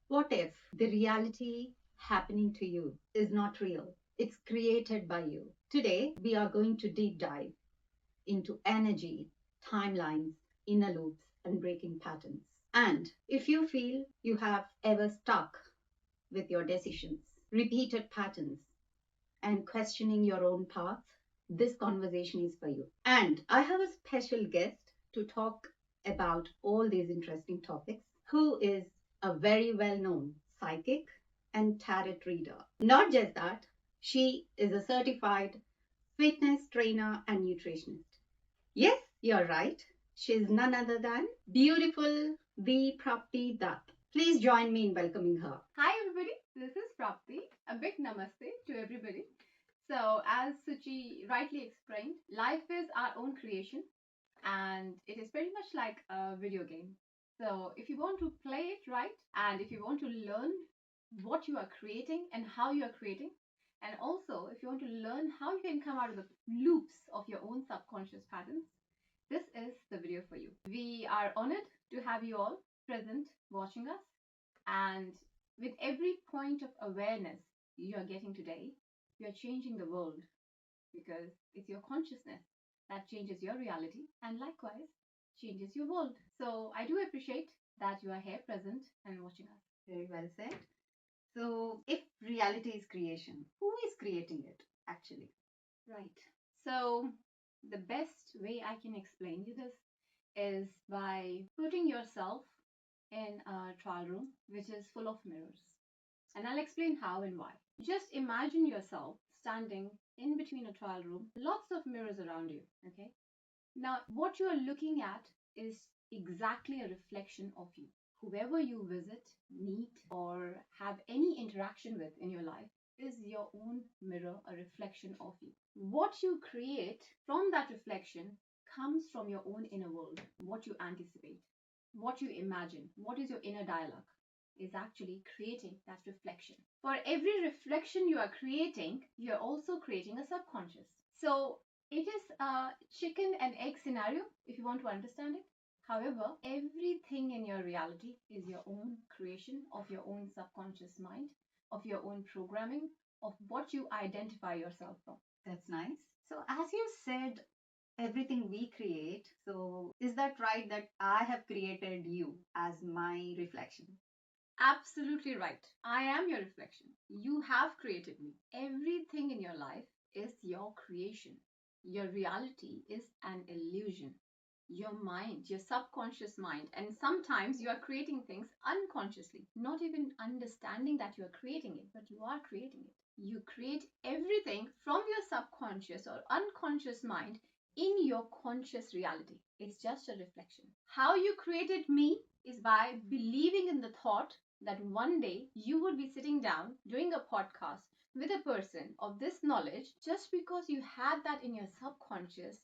What if the reality happening to you is not real? It's created by you. Today, we are going to deep dive into energy, timelines, inner loops, and breaking patterns. And if you feel you have ever stuck with your decisions, repeated patterns, and questioning your own path, this conversation is for you. And I have a special guest to talk about all these interesting topics, who is a very well known psychic and tarot reader. Not just that, she is a certified fitness trainer and nutritionist. Yes, you're right. She's none other than beautiful the Prapti Dutt. Please join me in welcoming her. Hi everybody, this is Prapti. A big namaste to everybody. So, as Suchi rightly explained, life is our own creation and it is pretty much like a video game. So, if you want to play it right and if you want to learn what you are creating and how you are creating, and also if you want to learn how you can come out of the loops of your own subconscious patterns, this is the video for you. We are honored to have you all present watching us, and with every point of awareness you are getting today, you are changing the world because it's your consciousness that changes your reality and likewise changes your world. So I do appreciate that you are here present and watching us. Very well said. So, if reality is creation, who is creating it actually? Right. So the best way I can explain you this is by putting yourself in a trial room which is full of mirrors. And I'll explain how and why. Just imagine yourself standing in between a trial room, lots of mirrors around you. Okay. Now, what you are looking at is exactly a reflection of you. Whoever you visit, meet, or have any interaction with in your life is your own mirror, a reflection of you. What you create from that reflection comes from your own inner world, what you anticipate, what you imagine, what is your inner dialogue is actually creating that reflection. For every reflection you are creating, you're also creating a subconscious. So it is a chicken and egg scenario if you want to understand it. However, everything in your reality is your own creation of your own subconscious mind, of your own programming, of what you identify yourself from. That's nice. So, as you said, everything we create. So, is that right that I have created you as my reflection? Absolutely right. I am your reflection. You have created me. Everything in your life is your creation. Your reality is an illusion. Your mind, your subconscious mind, and sometimes you are creating things unconsciously, not even understanding that you are creating it, but you are creating it. You create everything from your subconscious or unconscious mind in your conscious reality. It's just a reflection. How you created me is by believing in the thought that one day you would be sitting down doing a podcast with a person of this knowledge just because you had that in your subconscious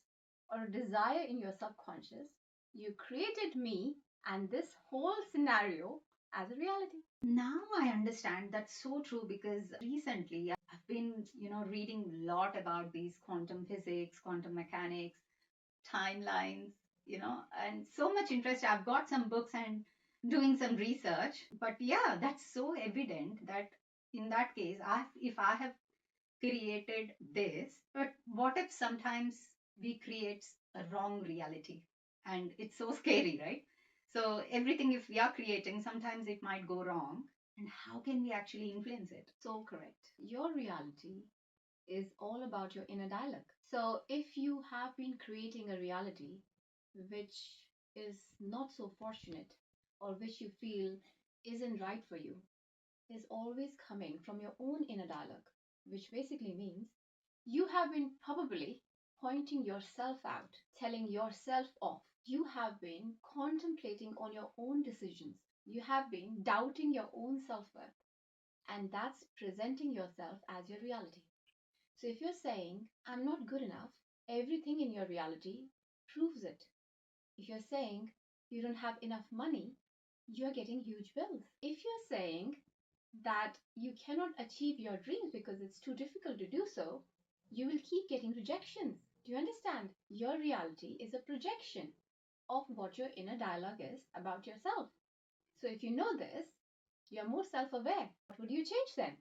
or a desire in your subconscious. You created me and this whole scenario as a reality. Now I understand. That's so true because recently I've been, reading a lot about these quantum physics, quantum mechanics, timelines, and so much interest. I've got some books and doing some research. But yeah, that's so evident that in that case, if I have created this, but what if sometimes we create a wrong reality? And it's so scary, right? So everything, if we are creating, sometimes it might go wrong. And how can we actually influence it? So correct. Your reality is all about your inner dialogue. So if you have been creating a reality which is not so fortunate or which you feel isn't right for you, is always coming from your own inner dialogue, which basically means you have been probably pointing yourself out, telling yourself off. You have been contemplating on your own decisions. You have been doubting your own self worth. And that's presenting yourself as your reality. So if you're saying, I'm not good enough, everything in your reality proves it. If you're saying you don't have enough money, you're getting huge bills. If you're saying that you cannot achieve your dreams because it's too difficult to do so, you will keep getting rejections. Do you understand? Your reality is a projection of what your inner dialogue is about yourself. So if you know this, you're you're more self aware, what would you change then?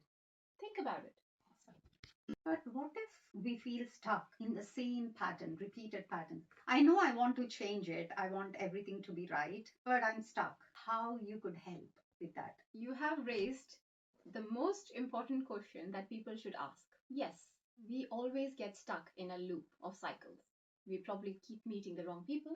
Think about it. But what if we feel stuck in the same pattern, repeated pattern? I know I want to change it. I want everything to be right, but I'm stuck. How you could help with that? You have raised the most important question that people should ask. Yes, we always get stuck in a loop of cycles. We probably keep meeting the wrong people.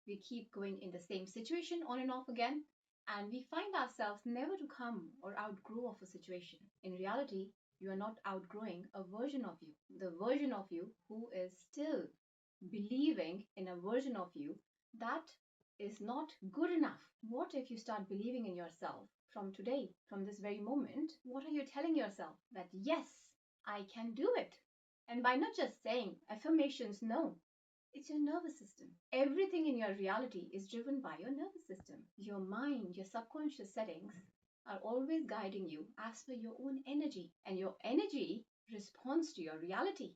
We keep going in the same situation on and off again. And we find ourselves never to come or outgrow of a situation. In reality, you are not outgrowing a version of you. The version of you who is still believing in a version of you that is not good enough. What if you start believing in yourself from today, from this very moment? What are you telling yourself? That yes, I can do it. And by not just saying affirmations, no, it's your nervous system. Everything in your reality is driven by your nervous system. Your mind, your subconscious settings are always guiding you as per your own energy. And your energy responds to your reality.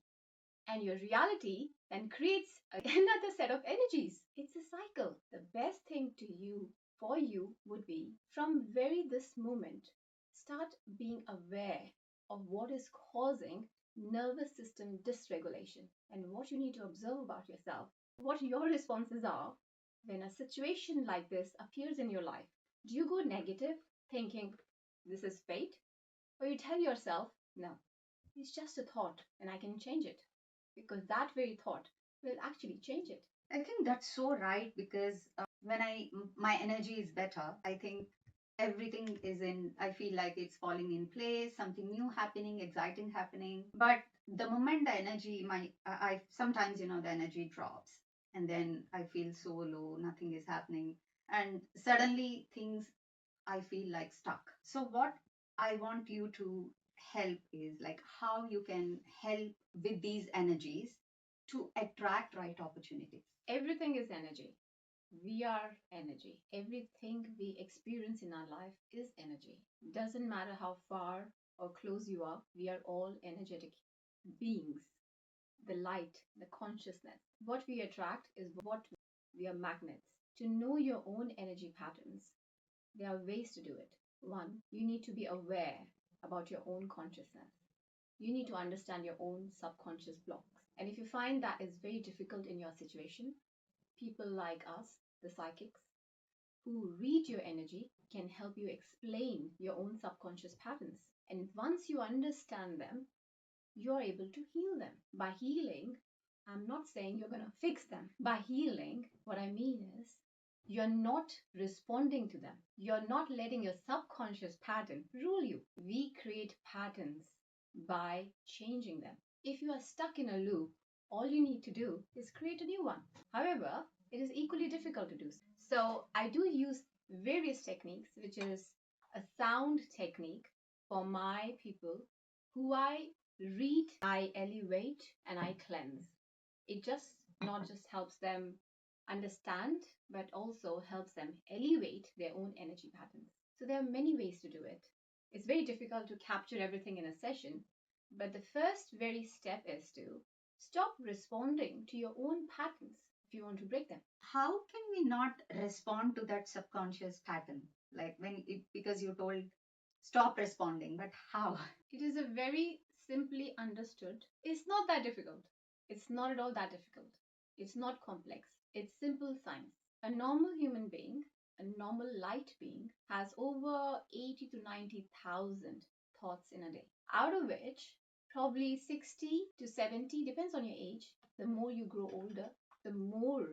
And your reality then creates another set of energies. It's a cycle. The best thing to you for you would be from very this moment, start being aware of what is causing nervous system dysregulation and what you need to observe about yourself, what your responses are when a situation like this appears in your life. Do you go negative, thinking this is fate? Or you tell yourself, no, it's just a thought and I can change it? Because that very thought will actually change it. I think that's so right because when my energy is better, I think everything is in. I feel like it's falling in place, something new happening, exciting happening. But the moment the energy, I sometimes the energy drops, and then I feel so low, nothing is happening, and suddenly things I feel like stuck. So what I want you to help is like how you can help with these energies to attract right opportunities. Everything is energy. We are energy. Everything we experience in our life is energy. Doesn't matter how far or close you are, we are all energetic beings. The light, the consciousness. What we attract is what we are magnets. To know your own energy patterns, there are ways to do it. One, you need to be aware about your own consciousness. You need to understand your own subconscious blocks. And if you find that is very difficult in your situation, people like us, the psychics, who read your energy can help you explain your own subconscious patterns. And once you understand them, you're able to heal them. By healing, I'm not saying you're going to fix them. By healing, what I mean is you're not responding to them. You're not letting your subconscious pattern rule you. We create patterns by changing them. If you are stuck in a loop, all you need to do is create a new one. However, it is equally difficult to do. So I do use various techniques, which is a sound technique for my people who I read, I elevate, and I cleanse. It just not just helps them understand, but also helps them elevate their own energy patterns. So there are many ways to do it. It's very difficult to capture everything in a session, but the first very step is to stop responding to your own patterns if you want to break them. How can we not respond to that subconscious pattern? Like because you told stop responding, but how? It is a very simply understood. It's not that difficult. It's not at all that difficult. It's not complex. It's simple science. A normal human being, a normal light being, has over 80 to 90,000 thoughts in a day, out of which probably 60 to 70, depends on your age. The more you grow older, the more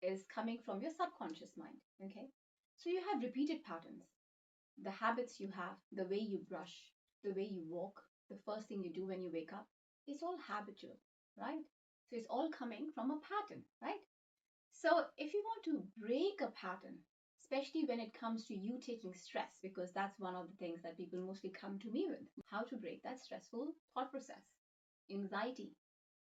is coming from your subconscious mind. Okay? So you have repeated patterns, the habits you have, the way you brush, the way you walk, the first thing you do when you wake up, it's all habitual, right? So it's all coming from a pattern, right? So if you want to break a pattern, especially when it comes to you taking stress, because that's one of the things that people mostly come to me with, how to break that stressful thought process, anxiety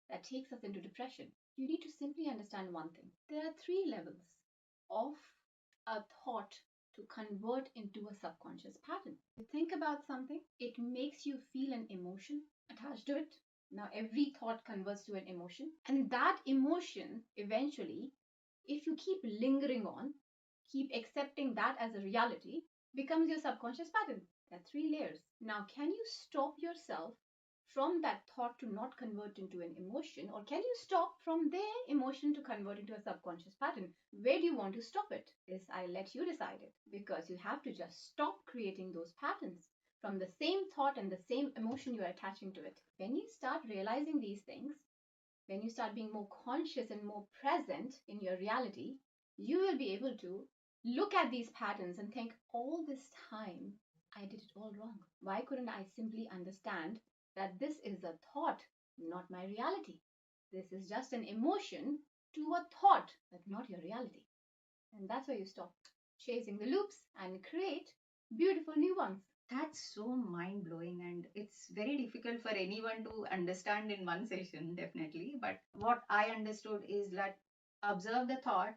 that takes us into depression, you need to simply understand one thing. There are three levels of a thought to convert into a subconscious pattern. You think about something, it makes you feel an emotion attached to it. Now, every thought converts to an emotion, and that emotion eventually, if you keep lingering on, keep accepting that as a reality, becomes your subconscious pattern. There are three layers. Now, can you stop yourself from that thought to not convert into an emotion, or can you stop from their emotion to convert into a subconscious pattern? Where do you want to stop it? Is I let you decide it, because you have to just stop creating those patterns from the same thought and the same emotion you are attaching to it. When you start realizing these things, when you start being more conscious and more present in your reality, you will be able to look at these patterns and think, all this time, I did it all wrong. Why couldn't I simply understand that this is a thought, not my reality? This is just an emotion to a thought, but not your reality. And that's why you stop chasing the loops and create beautiful new ones. That's so mind blowing, and it's very difficult for anyone to understand in one session, definitely. But what I understood is that observe the thought,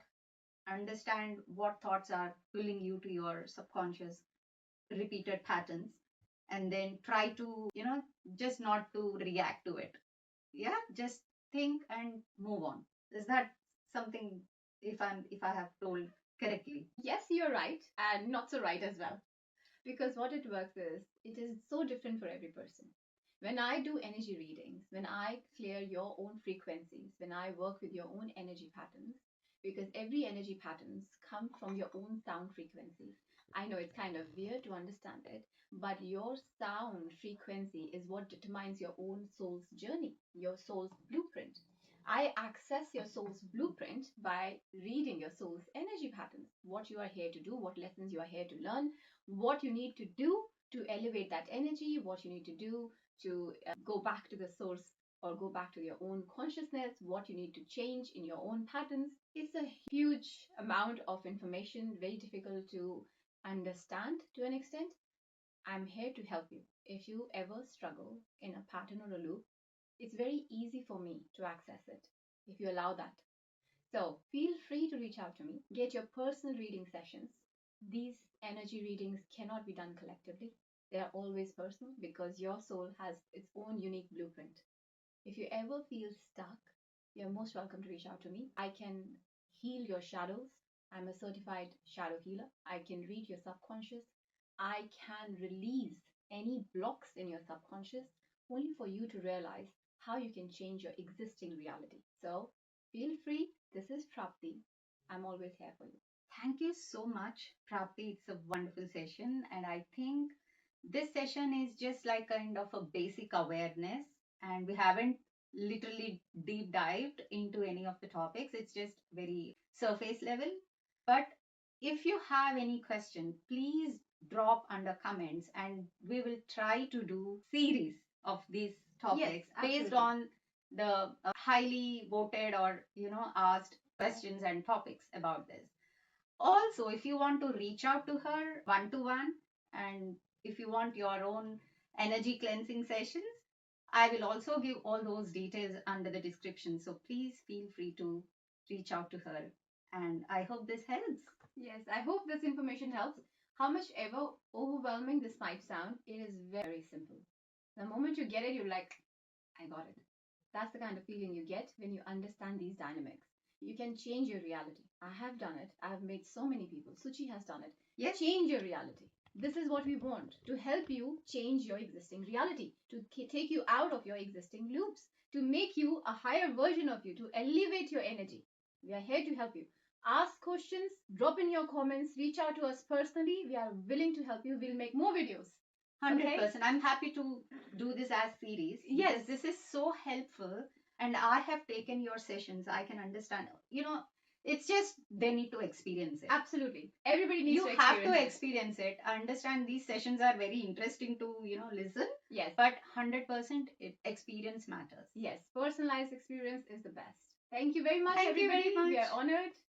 understand what thoughts are pulling you to your subconscious repeated patterns, and then try to, just not to react to it. Yeah, just think and move on. Is that something, if I have told correctly? Yes, you're right, and not so right as well. Because what it works is, it is so different for every person. When I do energy readings, when I clear your own frequencies, when I work with your own energy patterns, because every energy patterns come from your own sound frequencies. I know it's kind of weird to understand it, but your sound frequency is what determines your own soul's journey, your soul's blueprint. I access your soul's blueprint by reading your soul's energy patterns, what you are here to do, what lessons you are here to learn, what you need to do to elevate that energy, what you need to do to go back to the source or go back to your own consciousness, what you need to change in your own patterns. It's a huge amount of information, very difficult to understand to an extent. I'm here to help you. If you ever struggle in a pattern or a loop, it's very easy for me to access it if you allow that. So feel free to reach out to me, get your personal reading sessions. These energy readings cannot be done collectively. They are always personal because your soul has its own unique blueprint. If you ever feel stuck, you're most welcome to reach out to me. I can heal your shadows. I'm a certified shadow healer. I can read your subconscious. I can release any blocks in your subconscious only for you to realize how you can change your existing reality. So feel free. This is Prapti. I'm always here for you. Thank you so much, Prapti. It's a wonderful session. And I think this session is just like kind of a basic awareness. And we haven't literally deep dived into any of the topics. It's just very surface level. But if you have any question, please drop under comments and we will try to do series of these topics based on the highly voted or asked questions and topics about this. Also, if you want to reach out to her one to one, and if you want your own energy cleansing sessions, I will also give all those details under the description. So please feel free to reach out to her. And I hope this helps. Yes, I hope this information helps. How much ever overwhelming this might sound, it is very simple. The moment you get it, you're like, I got it. That's the kind of feeling you get when you understand these dynamics. You can change your reality. I have done it. I have made so many people. Suchi has done it. Yes. Change your reality. This is what we want to help you change your existing reality, to take you out of your existing loops, to make you a higher version of you, to elevate your energy. We are here to help you. Ask questions, drop in your comments, reach out to us personally. We are willing to help you. We'll make more videos. 100%. I'm happy to do this as series. Yes. This is so helpful. And I have taken your sessions. I can understand. It's just they need to experience it. Absolutely. Everybody needs You to have experience to it. experience it. I understand these sessions are very interesting to, listen. Yes. But 100% experience matters. Yes. Personalized experience is the best. Thank you very much, Thank you everybody. very much. We are honored.